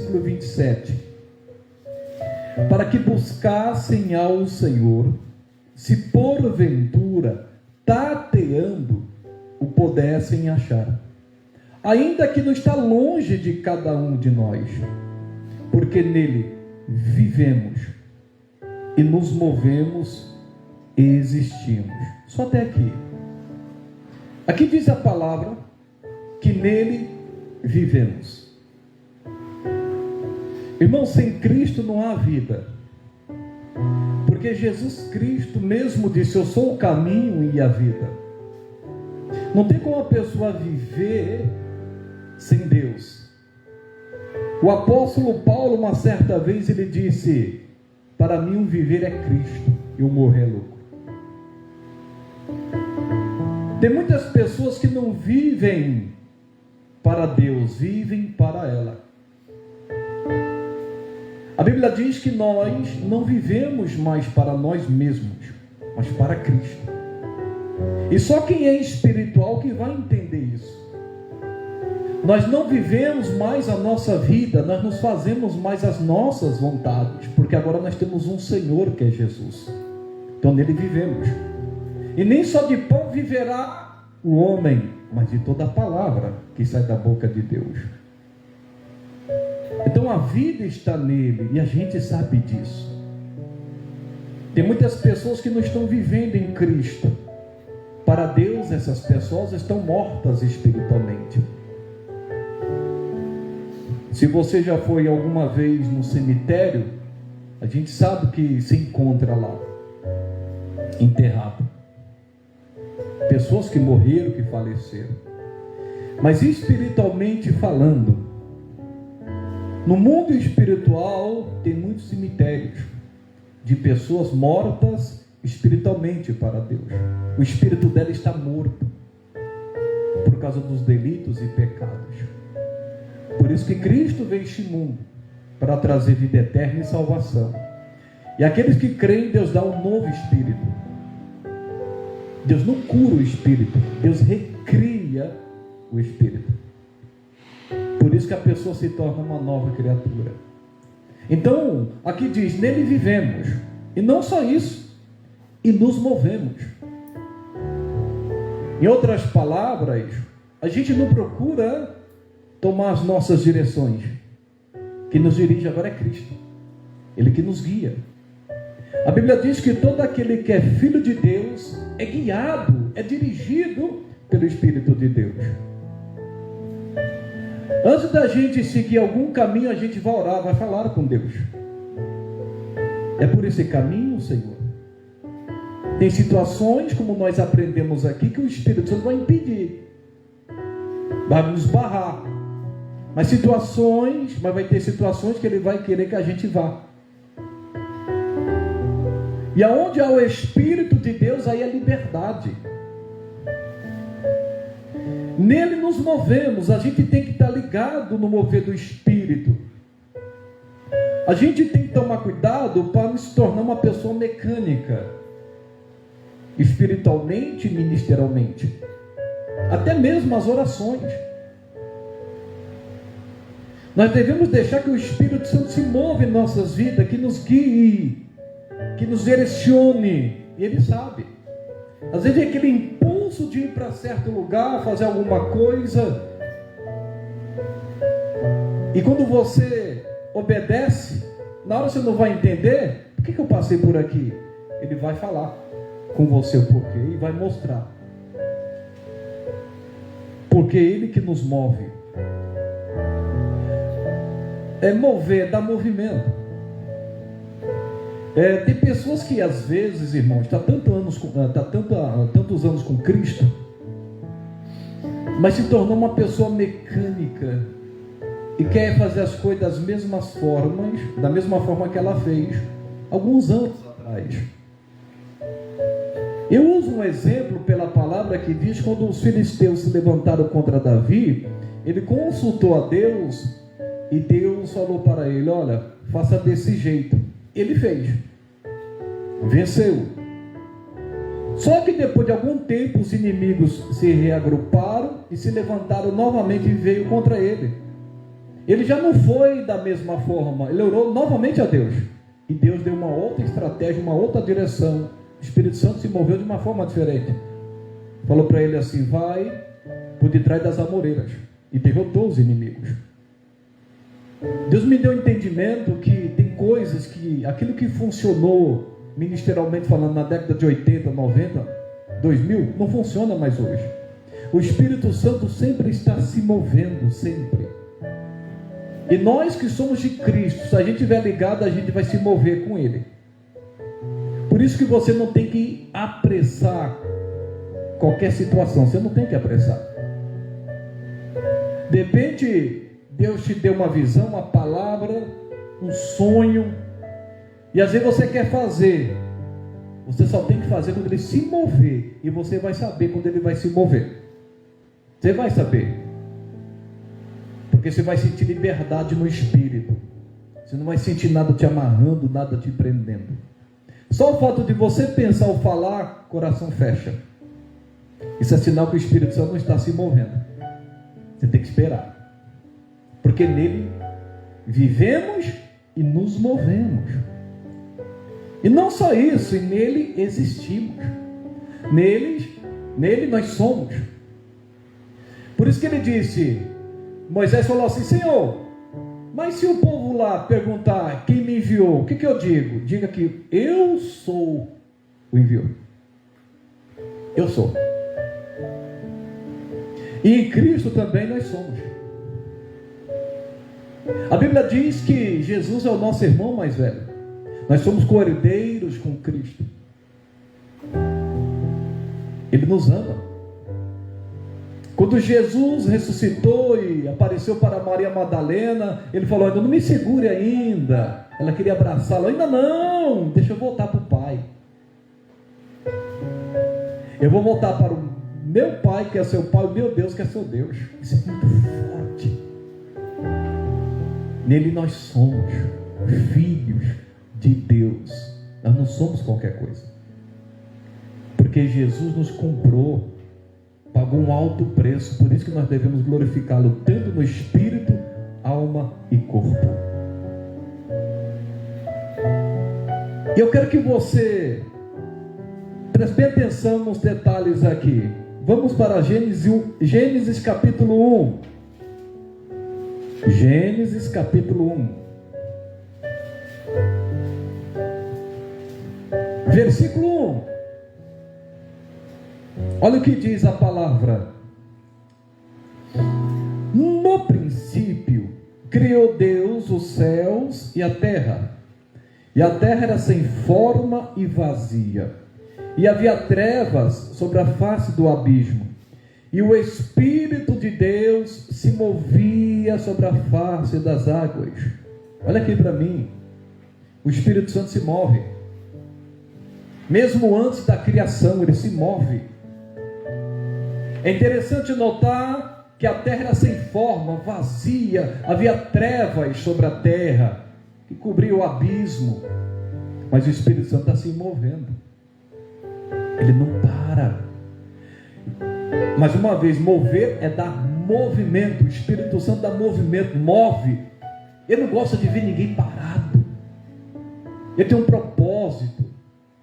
versículo 27. Para que buscassem ao Senhor, se porventura, tateando, o pudessem achar. Ainda que não está longe de cada um de nós, porque nele vivemos e nos movemos e existimos. Só até aqui. Aqui diz a palavra que nele vivemos. Irmão, sem Cristo não há vida. Porque Jesus Cristo mesmo disse: eu sou o caminho e a vida. Não tem como a pessoa viver sem Deus. O apóstolo Paulo, uma certa vez, ele disse: para mim o viver é Cristo e o morrer é lucro. Tem muitas pessoas que não vivem para Deus, vivem para ela. A Bíblia diz que nós não vivemos mais para nós mesmos, mas para Cristo. E só quem é espiritual que vai entender isso. Nós não vivemos mais a nossa vida, nós nos fazemos mais as nossas vontades, porque agora nós temos um Senhor que é Jesus. Então nele vivemos. E nem só de pão viverá o homem, mas de toda a palavra que sai da boca de Deus. Então a vida está nele e a gente sabe disso. Tem muitas pessoas que não estão vivendo em Cristo. Para Deus, essas pessoas estão mortas espiritualmente. Se você já foi alguma vez no cemitério, a gente sabe que se encontra lá, enterrado. Pessoas que morreram, que faleceram. Mas espiritualmente falando, no mundo espiritual tem muitos cemitérios de pessoas mortas espiritualmente para Deus. O espírito dela está morto por causa dos delitos e pecados. Por isso que Cristo veio a este mundo para trazer vida eterna e salvação. E aqueles que creem, Deus dá um novo espírito. Deus não cura o espírito, Deus recria o espírito. Por isso que a pessoa se torna uma nova criatura. Então, aqui diz: nele vivemos. E não só isso, e nos movemos. Em outras palavras, a gente não procura tomar as nossas direções. Quem nos dirige agora é Cristo. Ele que nos guia. A Bíblia diz que todo aquele que é filho de Deus é guiado, é dirigido pelo Espírito de Deus. Antes da gente seguir algum caminho, a gente vai orar, vai falar com Deus. É por esse caminho, Senhor. Tem situações, como nós aprendemos aqui, que o Espírito Santo vai impedir, vai nos barrar. Mas vai ter situações que Ele vai querer que a gente vá. E aonde há o Espírito de Deus, aí é liberdade. Nele nos movemos, a gente tem que estar ligado no mover do Espírito. A gente tem que tomar cuidado para não se tornar uma pessoa mecânica, espiritualmente e ministerialmente. Até mesmo as orações. Nós devemos deixar que o Espírito Santo se mova em nossas vidas, que nos guie, que nos direcione. E Ele sabe. Às vezes é aquele impulso de ir para certo lugar, fazer alguma coisa. E quando você obedece, na hora você não vai entender, por que eu passei por aqui? Ele vai falar com você o porquê e vai mostrar. Porque é Ele que nos move. É mover, dá movimento. Tem pessoas que às vezes, irmãos, está tantos anos com Cristo, mas se tornou uma pessoa mecânica e quer fazer as coisas das mesmas formas, da mesma forma que ela fez alguns anos atrás. Eu uso um exemplo pela palavra que diz: quando os filisteus se levantaram contra Davi, ele consultou a Deus e Deus falou para ele: olha, faça desse jeito. Ele fez, venceu. Só que depois de algum tempo os inimigos se reagruparam e se levantaram novamente e veio contra ele. ele já não foi da mesma forma. Ele orou novamente a Deus. E Deus deu uma outra estratégia, uma outra direção. O Espírito Santo se moveu de uma forma diferente. Falou para ele assim: vai por detrás das amoreiras. E derrotou os inimigos. Deus me deu entendimento que tem coisas que, aquilo que funcionou ministerialmente falando na década de 80, 90, 2000, não funciona mais hoje. O Espírito Santo sempre está se movendo, sempre. E nós que somos de Cristo, se a gente estiver ligado, a gente vai se mover com Ele. Por isso que você não tem que apressar qualquer situação, você não tem que apressar. De repente, Deus te deu uma visão, uma palavra, um sonho, e às vezes você quer fazer, você só tem que fazer quando Ele se mover, e você vai saber quando Ele vai se mover. Você vai saber, porque você vai sentir liberdade no Espírito, você não vai sentir nada te amarrando, nada te prendendo. Só o fato de você pensar ou falar, o coração fecha. Isso é sinal que o Espírito Santo não está se movendo. Você tem que esperar, porque nele vivemos e nos movemos. E não só isso, e nele existimos. Nele nós somos. Por isso que ele disse, Moisés falou assim: Senhor, mas se o povo lá perguntar quem me enviou, o que eu digo? Diga que eu sou o enviou. Eu sou. E em Cristo também nós somos. A Bíblia diz que Jesus é o nosso irmão mais velho. Nós somos co-herdeiros com Cristo. Ele nos ama. Quando Jesus ressuscitou e apareceu para Maria Madalena, ele falou: ainda não me segure ainda. Ela queria abraçá-lo. Ainda não, deixa eu voltar para o Pai. Eu vou voltar para o meu Pai, que é seu Pai, o meu Deus, que é seu Deus. Isso é muito forte. Nele nós somos filhos de Deus. Nós não somos qualquer coisa. Porque Jesus nos comprou, pagou um alto preço. Por isso que nós devemos glorificá-lo tanto no espírito, alma e corpo. E eu quero que você preste bem atenção nos detalhes aqui. Vamos para Gênesis capítulo 1. Gênesis capítulo 1. Versículo 1. Olha o que diz a palavra. No princípio, criou Deus os céus e a terra. E a terra era sem forma e vazia. E havia trevas sobre a face do abismo. E o Espírito de Deus se movia sobre a face das águas. Olha aqui para mim. O Espírito Santo se move. Mesmo antes da criação, ele se move. É interessante notar que a terra era sem forma, vazia. Havia trevas sobre a terra que cobria o abismo. Mas o Espírito Santo está se movendo. Ele não para. Mas uma vez, mover é dar movimento. O Espírito Santo dá movimento, move. Ele não gosta de ver ninguém parado. Ele tem um propósito.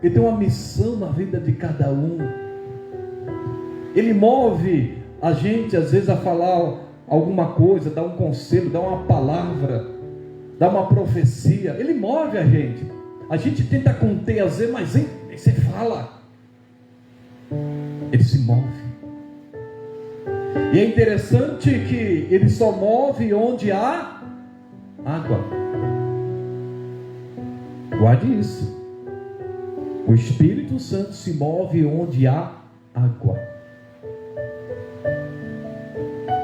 Ele tem uma missão na vida de cada um. Ele move a gente às vezes a falar alguma coisa, dar um conselho, dar uma palavra, dar uma profecia. Ele move a gente. A gente tenta conter às vezes, mas hein, você fala. Ele se move. E é interessante que ele só move onde há água. Guarde isso. O Espírito Santo se move onde há água.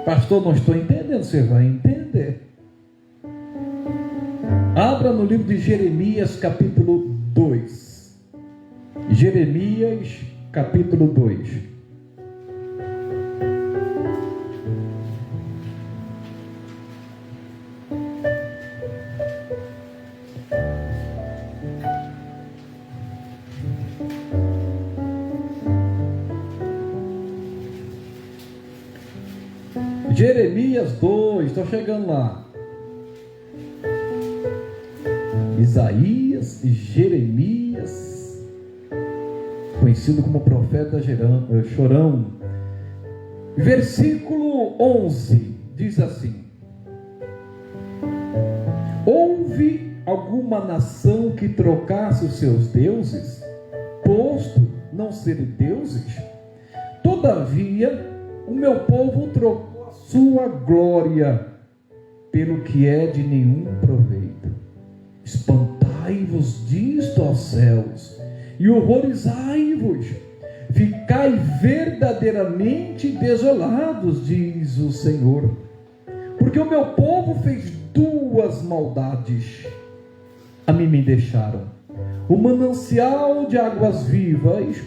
Pastor, não estou entendendo. Você vai entender. Abra no livro de Jeremias capítulo 2. Jeremias capítulo 2. Jeremias 2, estou chegando lá. Isaías e Jeremias, conhecido como profeta chorão. Versículo 11 diz assim: houve alguma nação que trocasse os seus deuses, posto não serem deuses? Todavia, o meu povo trocou a sua glória pelo que é de nenhum proveito. Espantai-vos disto, ó céus, e horrorizai-vos. Ficai verdadeiramente desolados, diz o Senhor, porque o meu povo fez duas maldades. A mim me deixaram o manancial de águas vivas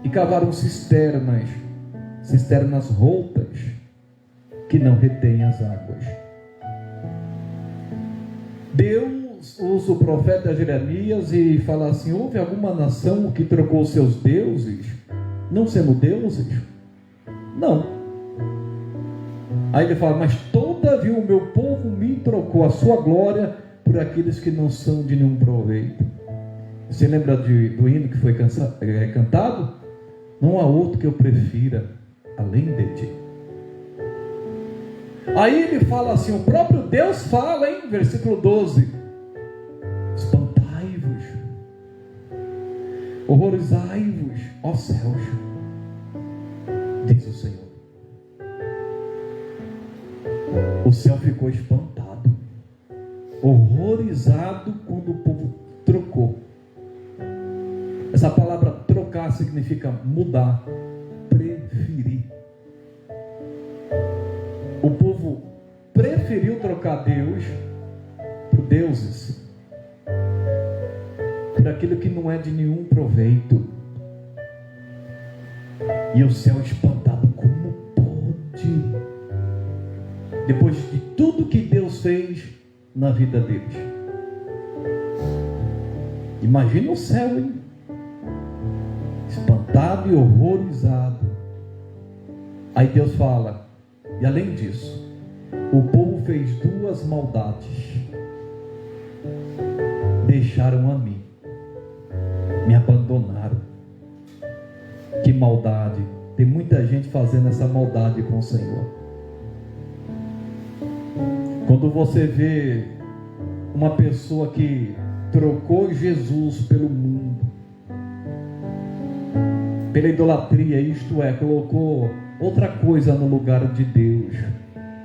e cavaram cisternas rotas que não retêm as águas. Deus usa o profeta Jeremias e fala assim: houve alguma nação que trocou seus deuses, não sendo deuses? Não. Aí ele fala: mas todavia o meu povo me trocou a sua glória por aqueles que não são de nenhum proveito. Você lembra do hino que foi cantado? Não há outro que eu prefira além de ti. Aí ele fala assim, o próprio Deus fala, hein? Versículo 12: espantai-vos, horrorizai-vos, ó céus, diz o Senhor. O céu ficou espantado, horrorizado, quando o povo trocou. Essa palavra trocar significa mudar, preferir. O povo preferiu trocar Deus por deuses, por aquilo que não é de nenhum proveito. E o céu espantado: como pode? Depois de tudo que Deus fez na vida deles. Imagina o céu, hein? Espantado e horrorizado. Aí Deus fala: e além disso, o povo fez duas maldades. Deixaram a mim, me abandonaram. Que maldade! Tem muita gente fazendo essa maldade com o Senhor. Quando você vê uma pessoa que trocou Jesus pelo mundo, pela idolatria, isto é, colocou outra coisa no lugar de Deus.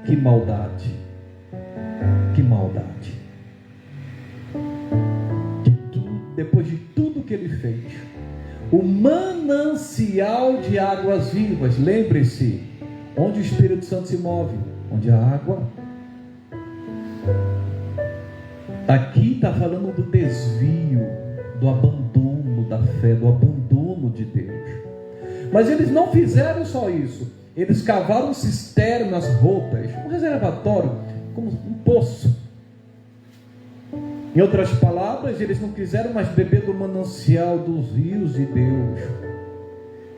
Que maldade! Que maldade! Depois de tudo que ele fez, o manancial de águas vivas, lembre-se, onde o Espírito Santo se move, onde a água. Aqui está falando do desvio, do abandono da fé, do abandono de Deus. Mas eles não fizeram só isso. Eles cavaram cisternas rotas, um reservatório, como um poço. Em outras palavras, eles não quiseram mais beber do manancial dos rios de Deus,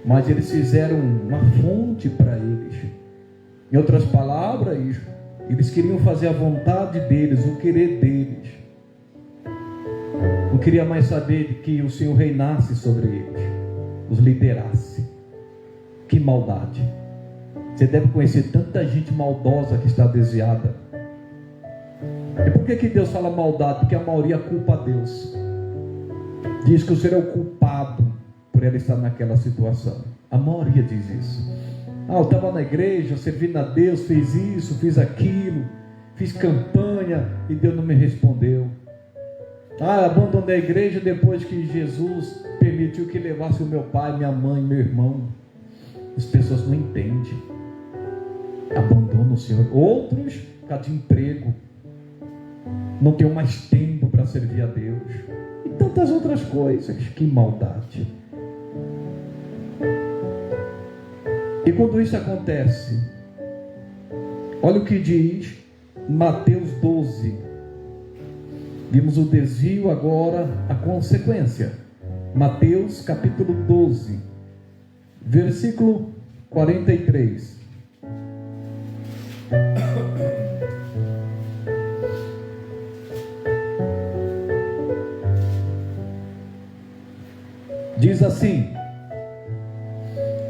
mas eles fizeram uma fonte para eles. Em outras palavras, eles queriam fazer a vontade deles, o querer deles. Não queria mais saber de que o Senhor reinasse sobre eles, os liderasse. Que maldade! Você deve conhecer tanta gente maldosa que está desviada. E por que Deus fala maldade? Porque a maioria culpa a Deus. Diz que o Senhor é o culpado por ela estar naquela situação. A maioria diz isso. Eu estava na igreja, servindo a Deus, fiz isso, fiz aquilo, fiz campanha e Deus não me respondeu. Abandonei a igreja depois que Jesus permitiu que levasse o meu pai, minha mãe, meu irmão. As pessoas não entendem. Abandonam o Senhor. Outros, por causa de emprego, não tem mais tempo para servir a Deus. E tantas outras coisas. Que maldade. E quando isso acontece, olha o que diz Mateus 12. Vimos o desvio, agora a consequência. Mateus capítulo 12, versículo 43. Diz assim: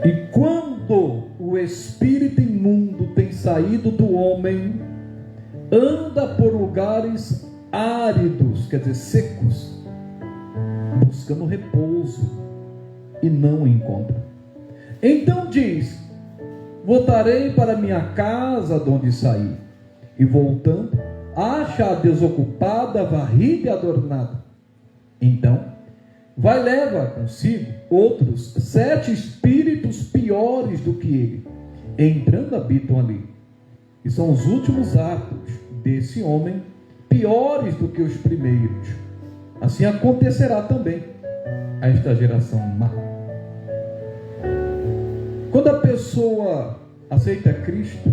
e quando o espírito imundo tem saído do homem, anda por lugares áridos, quer dizer, secos, buscando repouso, e não o encontra. Então diz: voltarei para minha casa de onde saí, e voltando, acha-a desocupada, varrida e adornada. Então vai, leva consigo outros 7 espíritos piores do que ele, entrando habitam ali. E são os últimos atos desse homem, piores do que os primeiros. Assim acontecerá também a esta geração má. Quando a pessoa aceita Cristo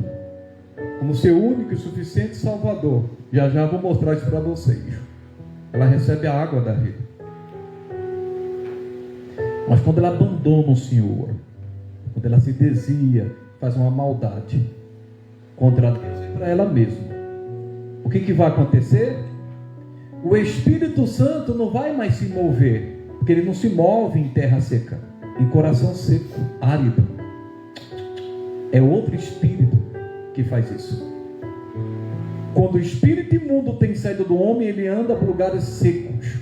como seu único e suficiente Salvador, já vou mostrar isso para vocês, ela recebe a água da vida. Mas quando ela abandona o Senhor, quando ela se desvia, faz uma maldade contra Deus e para ela mesma, o que vai acontecer? O Espírito Santo não vai mais se mover, porque ele não se move em terra seca, em coração seco, árido. É outro espírito que faz isso. Quando o espírito imundo tem saído do homem, ele anda por lugares secos,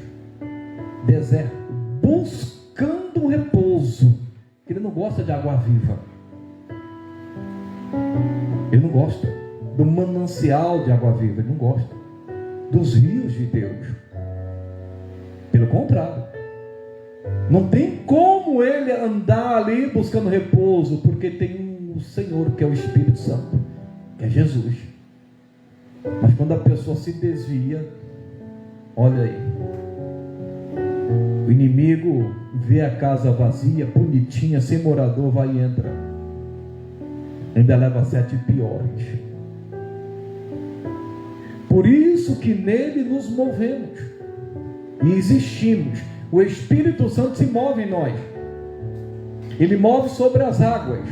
deserto, buscando repouso. Ele não gosta de água viva. Ele não gosta do manancial de água viva. Ele não gosta dos rios de Deus. Pelo contrário, não tem como ele andar ali buscando repouso, porque tem o Senhor, que é o Espírito Santo, que é Jesus. Mas quando a pessoa se desvia, olha aí, o inimigo vê a casa vazia, bonitinha, sem morador, vai e entra, ainda leva 7 piores. Por isso que nele nos movemos e existimos. O Espírito Santo se move em nós, ele move sobre as águas.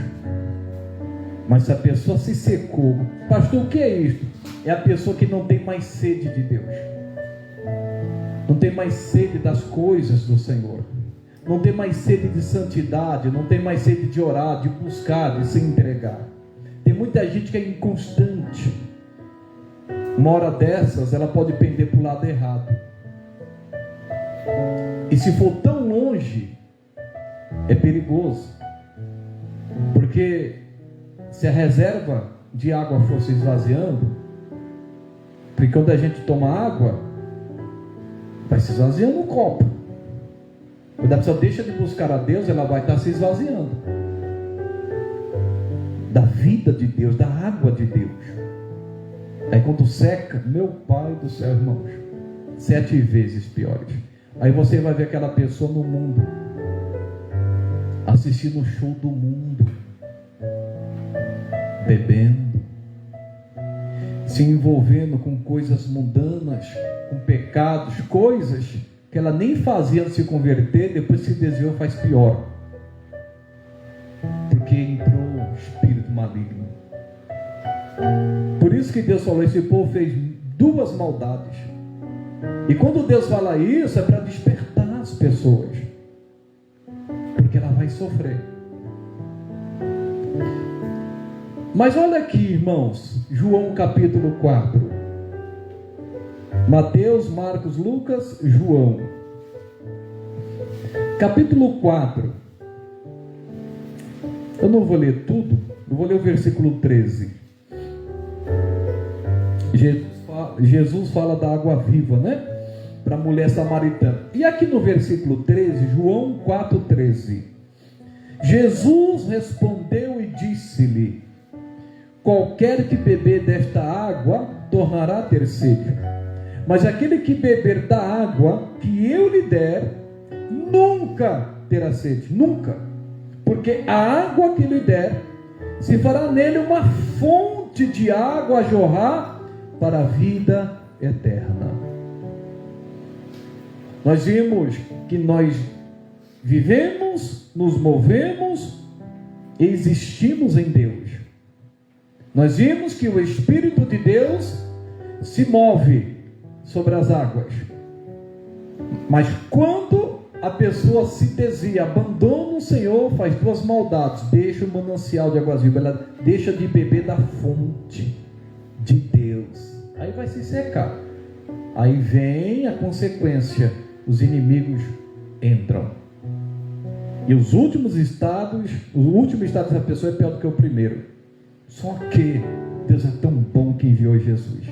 Mas se a pessoa se secou, pastor, o que é isto? É a pessoa que não tem mais sede de Deus, não tem mais sede das coisas do Senhor, não tem mais sede de santidade, não tem mais sede de orar, de buscar, de se entregar. Tem muita gente que é inconstante. Uma hora dessas, ela pode pender para o lado errado. E se for tão longe, é perigoso. Porque se a reserva de água for se esvaziando, porque quando a gente toma água, vai se esvaziando o copo. Quando a pessoa deixa de buscar a Deus, ela vai estar se esvaziando da vida de Deus, da água de Deus. Aí quando seca, meu Pai do céu, irmãos, 7 vezes piores. Aí você vai ver aquela pessoa no mundo, assistindo o show do mundo, bebendo, se envolvendo com coisas mundanas, com pecados, coisas que ela nem fazia antes de se converter, depois que se desviou faz pior, porque entrou um espírito maligno. Por isso que Deus falou, esse povo fez 2 maldades. E quando Deus fala isso, é para despertar as pessoas, porque ela vai sofrer. Mas olha aqui, irmãos, João capítulo 4. Mateus, Marcos, Lucas, João. Capítulo 4. Eu não vou ler tudo, eu vou ler o versículo 13. Jesus fala da água viva, né? Para a mulher samaritana. E aqui no versículo 13, João 4,13. Jesus respondeu e disse-lhe: qualquer que beber desta água tornará a ter sede, mas aquele que beber da água que eu lhe der nunca terá sede, nunca, porque a água que lhe der se fará nele uma fonte de água a jorrar para a vida eterna. Nós vimos que nós vivemos, nos movemos e existimos em Deus. Nós vimos que o Espírito de Deus se move sobre as águas, mas quando a pessoa se desvia, abandona o Senhor, faz duas maldades, deixa o manancial de águas vivas, ela deixa de beber da fonte de Deus, aí vai se secar. Aí vem a consequência, os inimigos entram. E o último estado dessa pessoa é pior do que o primeiro. Só que Deus é tão bom que enviou Jesus.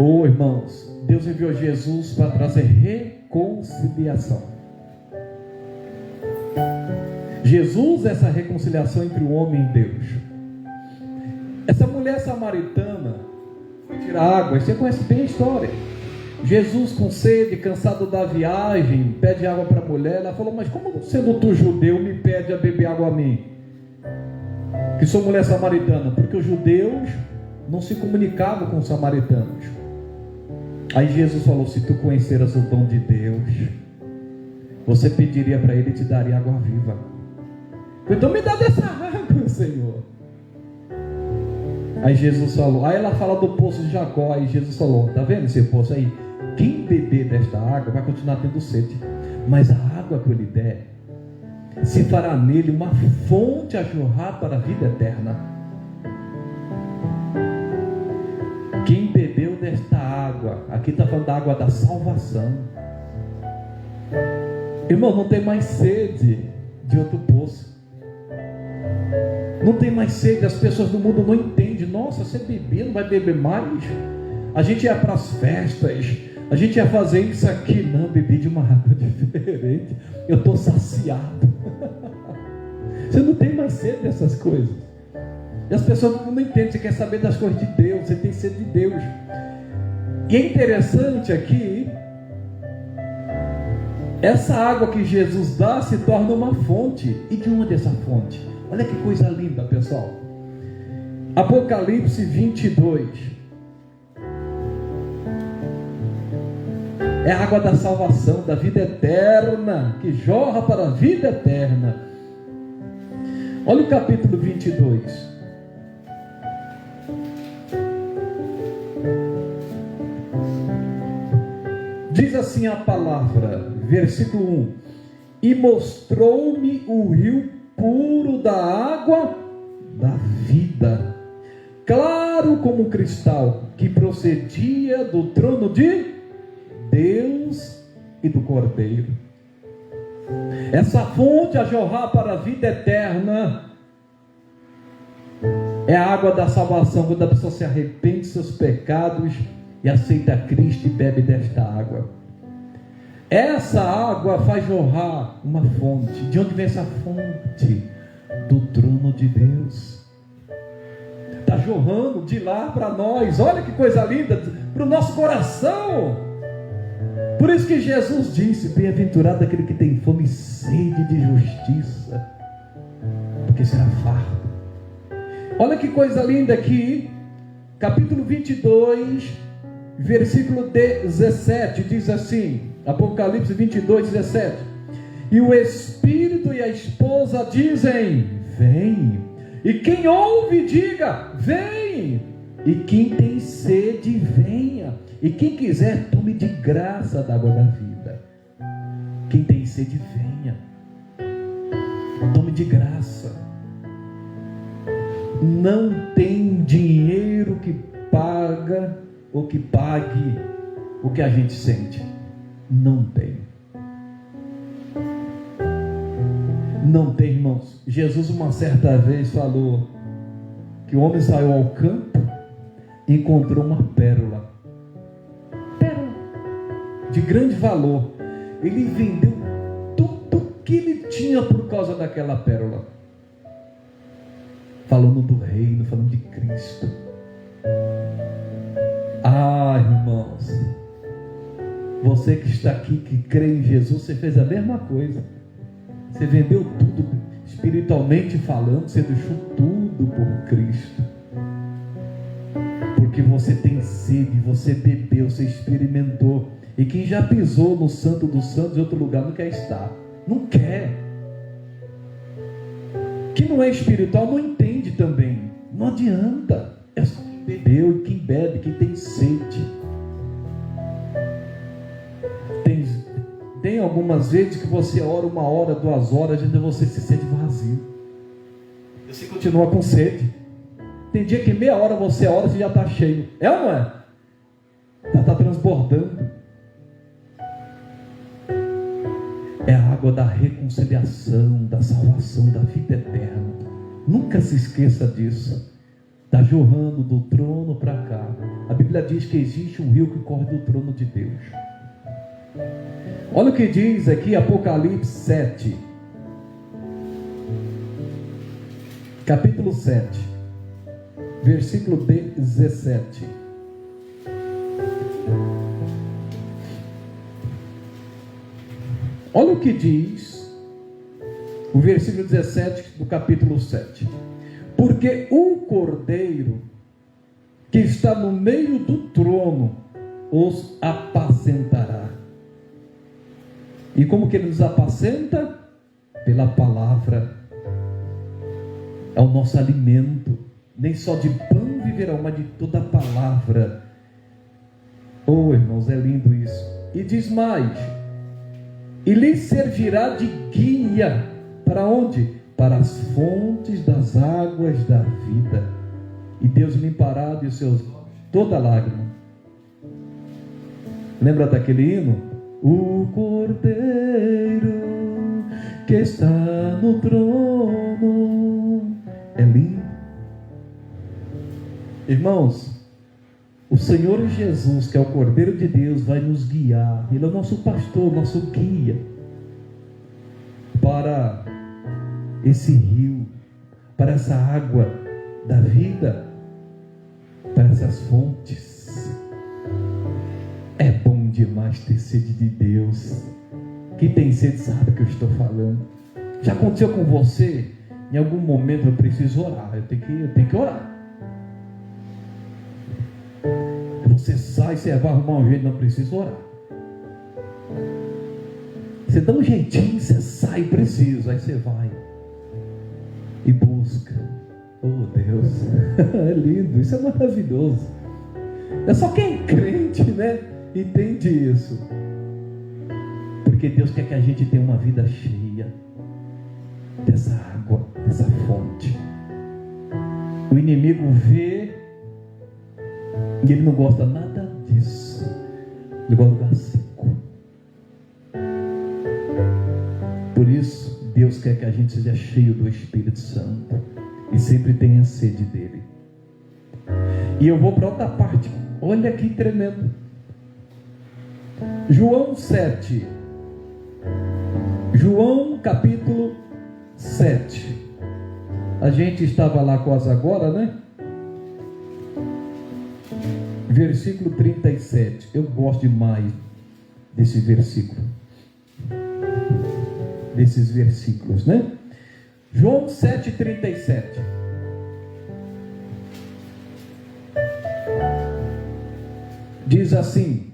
Oh, irmãos, Deus enviou Jesus para trazer reconciliação. Jesus é essa reconciliação entre o homem e Deus. Essa mulher samaritana foi tirar água, você conhece bem a história. Jesus com sede, cansado da viagem, pede água para a mulher. Ela falou: mas como sendo tu judeu me pede a beber água a mim, que sou mulher samaritana? Porque os judeus não se comunicavam com os samaritanos. Aí Jesus falou: se tu conheceras o dom de Deus, você pediria para ele e te daria água viva. Então me dá dessa água, Senhor. Aí Jesus falou, aí ela fala do poço de Jacó. Aí Jesus falou: tá vendo esse poço aí? Quem beber desta água vai continuar tendo sede, mas a água que eu lhe der se fará nele uma fonte a jorrar para a vida eterna. Quem bebeu desta água, aqui está falando da água da salvação. Irmão, não tem mais sede de outro poço. Não tem mais sede. As pessoas do mundo não entendem. Nossa, você bebia, não vai beber mais? A gente ia para as festas, a gente ia fazer isso aqui. Não, bebi de uma água diferente, eu estou saciado. Você não tem mais sede dessas coisas. E as pessoas do mundo não entendem. Você quer saber das coisas de Deus, você tem sede de Deus. E é interessante aqui, essa água que Jesus dá se torna uma fonte. E de onde é essa fonte? Olha que coisa linda, pessoal. Apocalipse 22. É a água da salvação, da vida eterna, que jorra para a vida eterna. Olha o capítulo 22. Diz assim a palavra, versículo 1: e mostrou-me o rio puro da água da vida, claro como cristal, que procedia do trono de Deus e do Cordeiro. Essa fonte a jorrar para a vida eterna é a água da salvação, quando a pessoa se arrepende de seus pecados e aceita Cristo e bebe desta água. Essa água faz jorrar uma fonte. De onde vem essa fonte? Do trono de Deus. Está jorrando de lá para nós. Olha que coisa linda, para o nosso coração. Por isso que Jesus disse: bem-aventurado aquele que tem fome e sede de justiça, porque será farto. Olha que coisa linda aqui, capítulo 22, versículo 17, diz assim, Apocalipse 22, 17: e o Espírito e a esposa dizem: vem. E quem ouve, diga: vem. E quem tem sede, venha. E quem quiser, tome de graça da água da vida. Quem tem sede, venha. Tome de graça. Não tem dinheiro que paga ou que pague o que a gente sente. Não tem. Não tem, irmãos. Jesus uma certa vez falou que o homem saiu ao campo e encontrou uma pérola. Pérola de grande valor. Ele vendeu tudo que ele tinha por causa daquela pérola. Falando do reino, falando de Cristo. Ah, irmãos, você que está aqui, que crê em Jesus, você fez a mesma coisa. Você vendeu tudo, espiritualmente falando, você deixou tudo por Cristo. Porque você tem sede, você bebeu, você experimentou. E quem já pisou no Santo dos Santos em outro lugar não quer estar. Não quer. Quem não é espiritual não entende também. Não adianta. É só quem bebeu e quem bebe, quem tem sede. Tem algumas vezes que você ora 1 hora, 2 horas, ainda você se sente vazio. Você continua com sede. Tem dia que meia hora você ora e você já está cheio. É ou não é? Já está transbordando. É a água da reconciliação, da salvação, da vida eterna. Nunca se esqueça disso. Está jorrando do trono para cá. A Bíblia diz que existe um rio que corre do trono de Deus. Olha o que diz aqui Apocalipse 7. Capítulo 7. Versículo 17. Olha o que diz o versículo 17 do capítulo 7. Porque o Cordeiro que está no meio do trono os apacentará. E como que ele nos apacenta? Pela palavra. É o nosso alimento. Nem só de pão viverão, mas de toda a palavra. Oh, irmãos, é lindo isso. E diz mais: e lhe servirá de guia. Para onde? Para as fontes das águas da vida. E Deus limpará de seus olhos toda lágrima. Lembra daquele hino? O Cordeiro que está no trono. É lindo. Irmãos, o Senhor Jesus, que é o Cordeiro de Deus, vai nos guiar. Ele é o nosso pastor, nosso guia para esse rio, para essa água da vida, para essas fontes. É bom demais ter sede de Deus. Quem tem sede sabe o que eu estou falando. Já aconteceu com você? Em algum momento eu preciso orar, eu tenho que orar. Você sai, você vai arrumar um jeito, não precisa orar. Você dá um jeitinho, você sai, precisa, aí você vai e busca. Oh Deus, é lindo, isso é maravilhoso. É só quem é crente, né, entende isso. Porque Deus quer que a gente tenha uma vida cheia dessa água, dessa fonte. O inimigo vê e ele não gosta nada disso. Ele gosta do lugar seco. Por isso, Deus quer que a gente seja cheio do Espírito Santo e sempre tenha sede dele. E eu vou para outra parte. Olha que tremendo. João 7. João capítulo 7. A gente estava lá quase agora, né? Versículo 37. Eu gosto demais desse versículo. Desses versículos, né? João 7,37. Diz assim: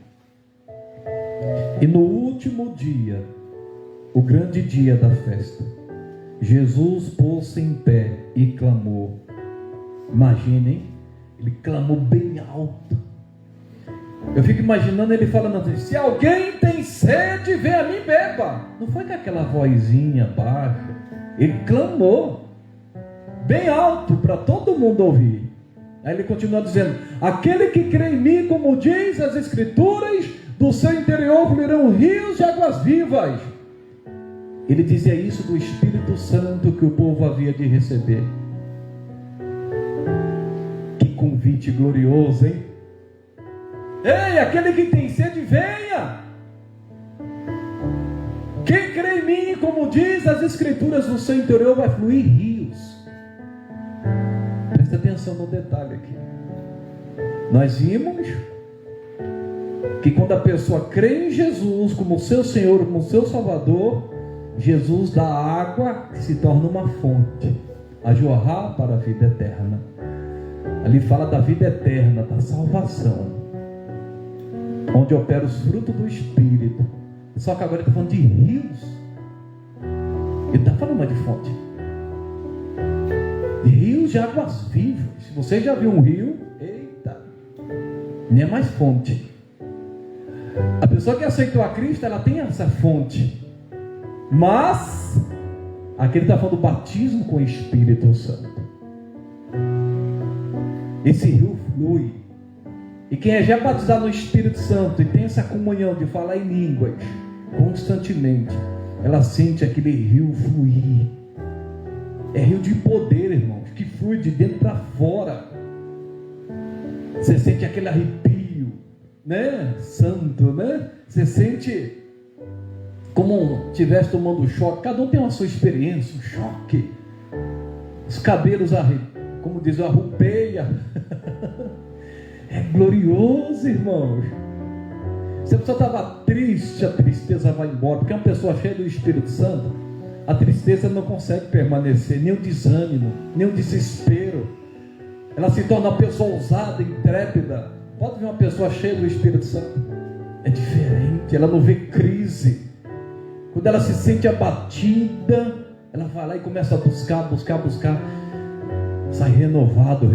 e no último dia, o grande dia da festa, Jesus pôs-se em pé e clamou. Imaginem, ele clamou bem alto. Eu fico imaginando ele falando assim: se alguém tem sede, vem a mim, beba. Não foi com aquela vozinha baixa. Ele clamou bem alto para todo mundo ouvir. Aí ele continua dizendo: aquele que crê em mim, como diz as Escrituras, do seu interior fluirão rios de águas vivas. Ele dizia isso do Espírito Santo que o povo havia de receber. Que convite glorioso, hein? Ei, aquele que tem sede, venha. Quem crê em mim, como diz as Escrituras, do seu interior vai fluir rios. Presta atenção no detalhe aqui. Nós vimos que quando a pessoa crê em Jesus como seu Senhor, como seu Salvador, Jesus dá água que se torna uma fonte a jorrar para a vida eterna. Ali fala da vida eterna, da salvação, onde opera os frutos do Espírito. Só que agora ele está falando de rios. Ele está falando mais de fonte. Rios de águas vivas. Se você já viu um rio, eita, nem é mais fonte. A pessoa que aceitou a Cristo, ela tem essa fonte. Mas aqui ele está falando do batismo com o Espírito Santo. Esse rio flui. E quem é já batizado no Espírito Santo e tem essa comunhão de falar em línguas constantemente, ela sente aquele rio fluir. É rio de poder, irmãos, que flui de dentro para fora. Você sente aquele arrepio, né? Santo, né? Você sente como estivesse tomando um choque. Cada um tem uma sua experiência, um choque. Os cabelos, como diz, arrupeia. É glorioso, irmãos. Se a pessoa estava triste, a tristeza vai embora. Porque uma pessoa cheia do Espírito Santo, a tristeza não consegue permanecer, nem o desânimo, nem o desespero. Ela se torna uma pessoa ousada, intrépida. Pode ver uma pessoa cheia do Espírito Santo, é diferente, ela não vê crise. Quando ela se sente abatida, ela vai lá e começa a buscar, sai renovada.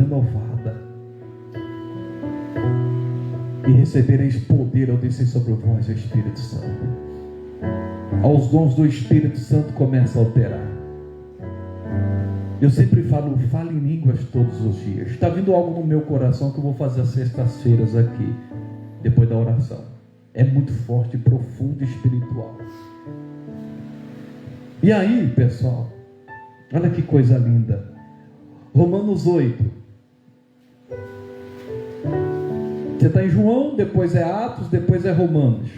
E recebereis poder ao descer sobre vós o Espírito Santo. Aos dons do Espírito Santo começa a alterar. Eu sempre falo, fale em línguas todos os dias. Está vindo algo no meu coração que eu vou fazer às sextas-feiras aqui, depois da oração. É muito forte, profundo e espiritual. E aí, pessoal, olha que coisa linda. Romanos 8. Você está em João, depois é Atos, depois é Romanos.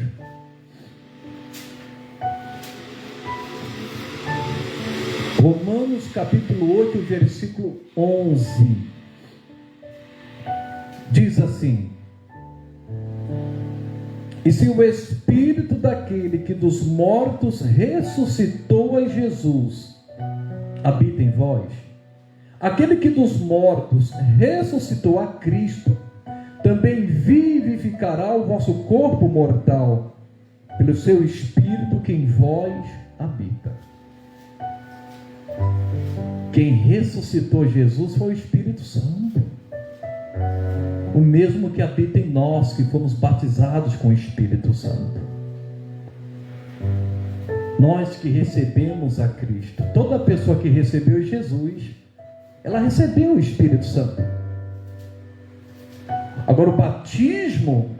Romanos capítulo 8, versículo 11. Diz assim: e se o Espírito daquele que dos mortos ressuscitou a Jesus habita em vós, aquele que dos mortos ressuscitou a Cristo também vivificará o vosso corpo mortal pelo seu Espírito que em vós habita. Quem ressuscitou Jesus foi o Espírito Santo, o mesmo que habita em nós, que fomos batizados com o Espírito Santo. Nós que recebemos a Cristo, toda pessoa que recebeu Jesus, ela recebeu o Espírito Santo. Agora o batismo,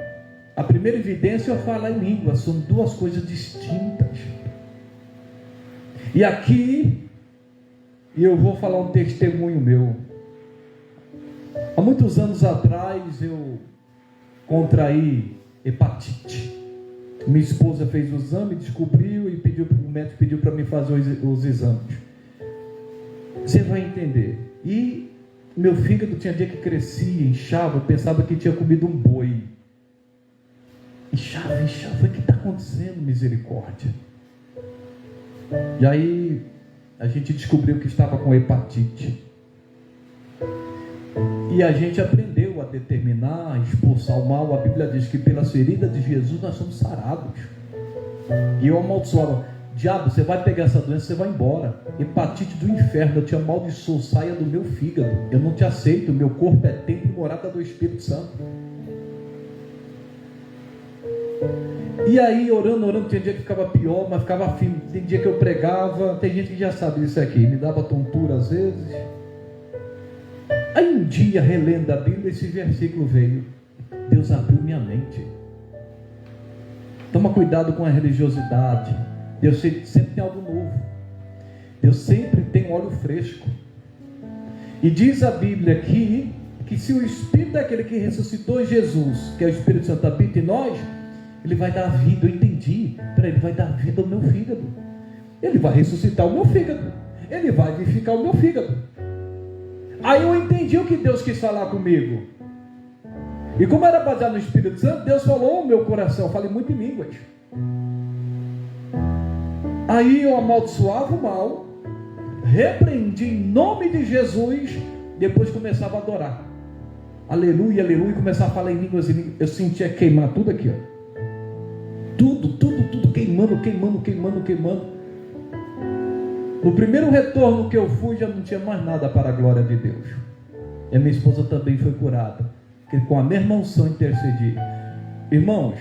a primeira evidência é falar em língua, são duas coisas distintas. E aqui eu vou falar um testemunho meu. Há muitos anos atrás eu contraí hepatite. Minha esposa fez o exame, descobriu e o médico pediu para mim fazer os exames. Você vai entender. E meu fígado tinha dia que crescia, inchava, eu pensava que tinha comido um boi. Inchava. O que está acontecendo? Misericórdia. E aí a gente descobriu que estava com hepatite. E a gente aprendeu a determinar, a expulsar o mal. A Bíblia diz que pelas feridas de Jesus nós somos sarados. E eu amaldiçoava: diabo, você vai pegar essa doença, você vai embora. Hepatite do inferno, eu te amaldiçoo, saia do meu fígado. Eu não te aceito, meu corpo é templo e morada do Espírito Santo. E aí, orando, tinha dia que ficava pior, mas ficava firme. Tem dia que eu pregava, tem gente que já sabe disso aqui, me dava tontura às vezes. Aí um dia, relendo a Bíblia, esse versículo veio. Deus abriu minha mente. Toma cuidado com a religiosidade. Deus sempre tem algo novo. Deus sempre tem óleo fresco. E diz a Bíblia aqui, que se o Espírito daquele que ressuscitou Jesus, que é o Espírito Santo, habita em nós, ele vai dar vida. Eu entendi. Ele vai dar vida ao meu fígado. Ele vai ressuscitar o meu fígado. Ele vai vivificar o meu fígado. Aí eu entendi o que Deus quis falar comigo. E como era baseado no Espírito Santo, Deus falou ao meu coração. Eu falei muito em línguas. Aí eu amaldiçoava o mal, repreendi em nome de Jesus, depois começava a adorar. Aleluia, aleluia, e começava a falar em línguas. Eu sentia queimar tudo aqui, ó. Tudo queimando. No primeiro retorno que eu fui, já não tinha mais nada para a glória de Deus. E a minha esposa também foi curada, que com a mesma unção intercedi. Irmãos,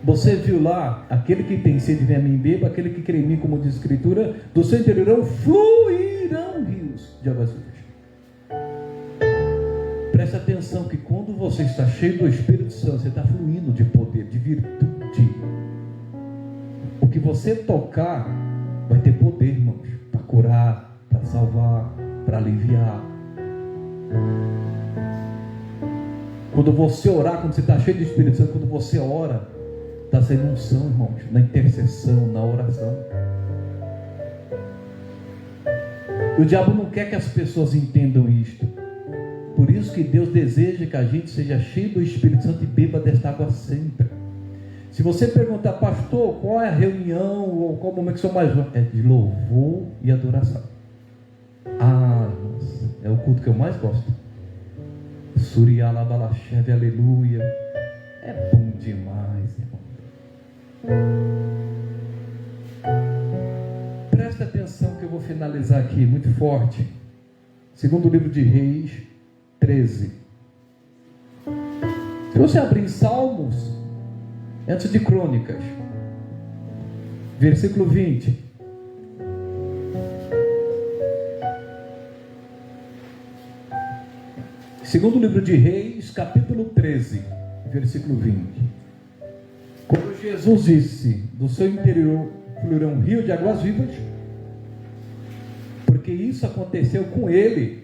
Você viu lá, aquele que tem sede vem a mim beba, aquele que crê em mim, como diz a Escritura, do seu interior fluirão rios de águas vivas. Preste atenção que quando você está cheio do Espírito Santo, você está fluindo de poder, de virtude. O que você tocar vai ter poder, irmãos, para curar, para salvar, para aliviar. Quando você orar, quando você está cheio do Espírito Santo, quando você ora, está sendo unção, irmãos, na intercessão, na oração. E o diabo não quer que as pessoas entendam isto. Por isso que Deus deseja que a gente seja cheio do Espírito Santo e beba desta água sempre. Se você perguntar, pastor, qual é a reunião, ou qual o momento que o senhor mais gosta? É de louvor e adoração. Ah, irmãos, é o culto que eu mais gosto. Surialabalacheve, aleluia. É bom demais, irmão. Presta atenção que eu vou finalizar aqui, muito forte. Segundo livro de Reis 13. Se você abrir em Salmos, antes de Crônicas, versículo 20. Segundo livro de Reis, capítulo 13, versículo 20. Quando Jesus disse, do seu interior fluirá um rio de águas vivas, porque isso aconteceu com ele.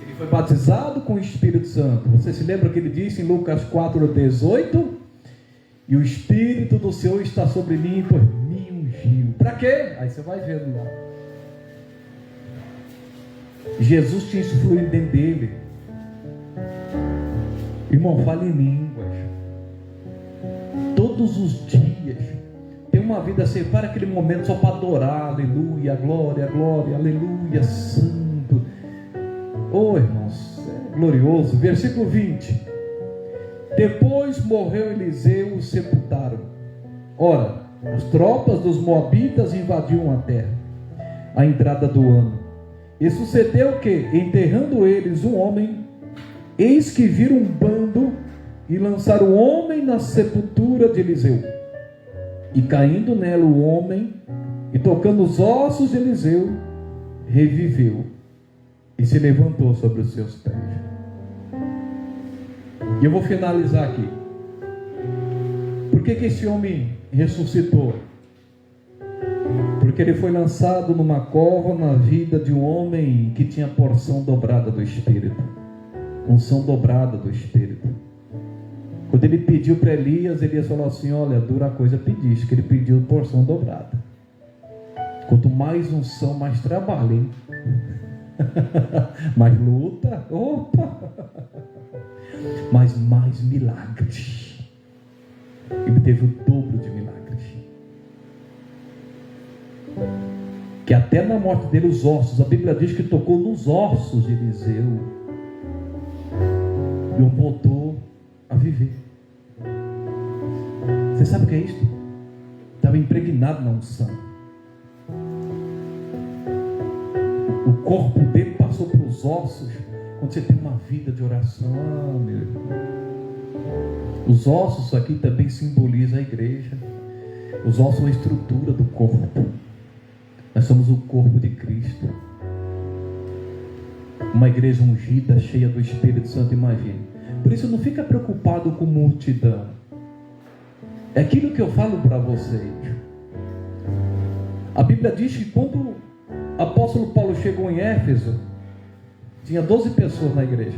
Ele foi batizado com o Espírito Santo. Você se lembra que ele disse em Lucas 4:18? E o Espírito do Senhor está sobre mim, por mim ungiu. Para quê? Aí você vai vendo lá. Jesus tinha isso fluindo dentro dele. Irmão, fale em línguas. Todos os dias. Tem uma vida, separa aquele momento só para adorar. Aleluia, glória, glória, aleluia, santo. Oh, irmãos, é glorioso. Versículo 20. Depois morreu Eliseu e o sepultaram. Ora, as tropas dos moabitas invadiam a terra, à entrada do ano. E sucedeu que, enterrando eles um homem, eis que viram um bando e lançaram o homem na sepultura de Eliseu. E caindo nela o homem, e tocando os ossos de Eliseu, reviveu e se levantou sobre os seus pés. E eu vou finalizar aqui. Por que esse homem ressuscitou? Porque ele foi lançado numa cova na vida de um homem que tinha porção dobrada do Espírito. Unção dobrada do Espírito. Quando ele pediu para Elias, Elias falou assim: olha, dura coisa pediste, que ele pediu porção dobrada. Quanto mais unção, mais trabalho, hein? Mais luta, opa! Mas mais milagres. Ele teve o dobro de milagres. Que até na morte dele os ossos, a Bíblia diz que tocou nos ossos de Eliseu e o voltou a viver. Você sabe o que é isto? Estava impregnado na unção. O corpo dele passou pelos ossos. Quando você tem uma vida de oração, meu irmão, os ossos aqui também simbolizam a igreja. Os ossos são a estrutura do corpo. Nós somos o corpo de Cristo. Uma igreja ungida, cheia do Espírito Santo, imagine. Por isso não fica preocupado com multidão. É aquilo que eu falo para vocês. A Bíblia diz que quando o apóstolo Paulo chegou em Éfeso, tinha 12 pessoas na igreja,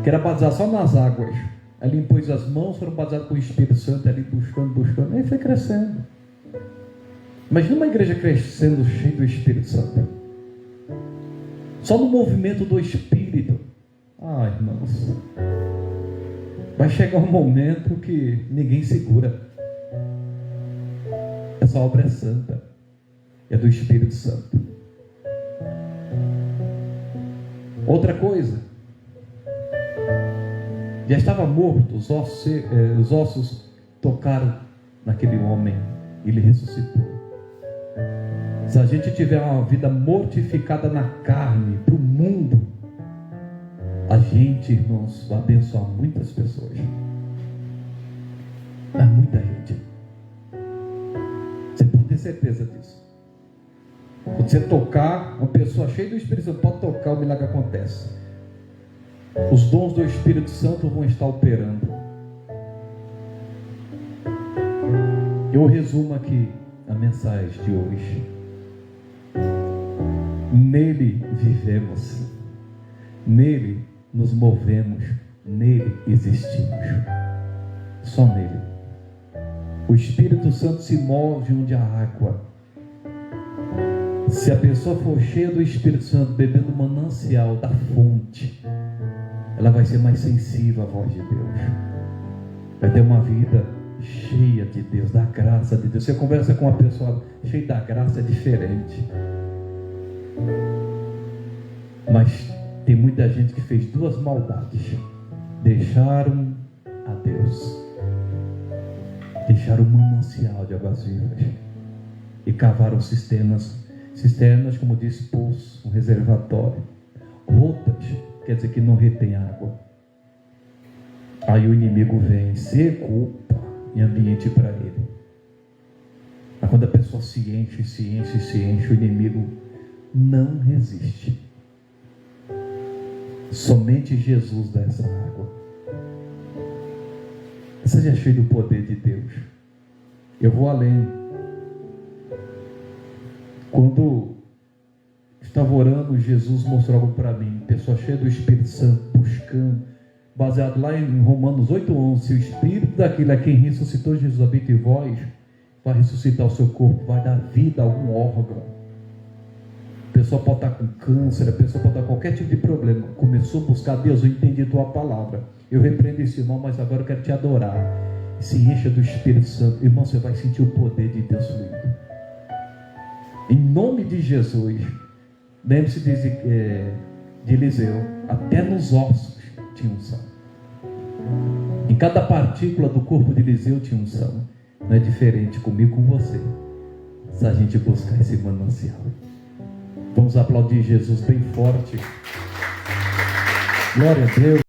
que era batizar só nas águas. Ali impôs as mãos, foram batizados com o Espírito Santo, ali buscando, aí foi crescendo. Imagina uma igreja crescendo, cheia do Espírito Santo. Só no movimento do Espírito. Ah, irmãos, vai chegar um momento que ninguém segura. Essa obra é santa, é do Espírito Santo. Outra coisa, já estava morto, os ossos tocaram naquele homem, ele ressuscitou. Se a gente tiver uma vida mortificada na carne, para o mundo, a gente, irmãos, vai abençoar muitas pessoas. Há muita gente. Você pode ter certeza disso. Quando você tocar, uma pessoa cheia do Espírito Santo pode tocar, o milagre acontece. Os dons do Espírito Santo vão estar operando. Eu resumo aqui a mensagem de hoje. Nele vivemos, nele nos movemos, nele existimos. Só nele. O Espírito Santo se move onde há água. Se a pessoa for cheia do Espírito Santo, bebendo o manancial da fonte, ela vai ser mais sensível à voz de Deus. Vai ter uma vida cheia de Deus, da graça de Deus. Você conversa com uma pessoa cheia da graça, é diferente. Mas tem muita gente que fez duas maldades. Deixaram a Deus, deixaram o manancial de águas vivas e cavaram cisternas, como diz, poço, um reservatório. Rotas, quer dizer que não retém água. Aí o inimigo vem, seco em ambiente para ele. Mas quando a pessoa se enche, o inimigo não resiste. Somente Jesus dá essa água. Seja cheio do poder de Deus. Eu vou além. Quando estava orando, Jesus mostrou algo para mim. Pessoa cheia do Espírito Santo, buscando, baseado lá em Romanos 8:11. Se o Espírito daquele a quem ressuscitou Jesus habita em vós, vai ressuscitar o seu corpo, vai dar vida a algum órgão. A pessoa pode estar com câncer, a pessoa pode estar com qualquer tipo de problema. Começou a buscar Deus, eu entendi a tua palavra. Eu repreendo esse irmão, mas agora eu quero te adorar. Se encha do Espírito Santo. Irmão, você vai sentir o poder de Deus fluindo. Em nome de Jesus. Lembre-se de Eliseu. Até nos ossos tinha unção. Em cada partícula do corpo de Eliseu tinha unção. Não é diferente comigo, com você. Se a gente buscar esse manancial. Vamos aplaudir Jesus bem forte. Glória a Deus.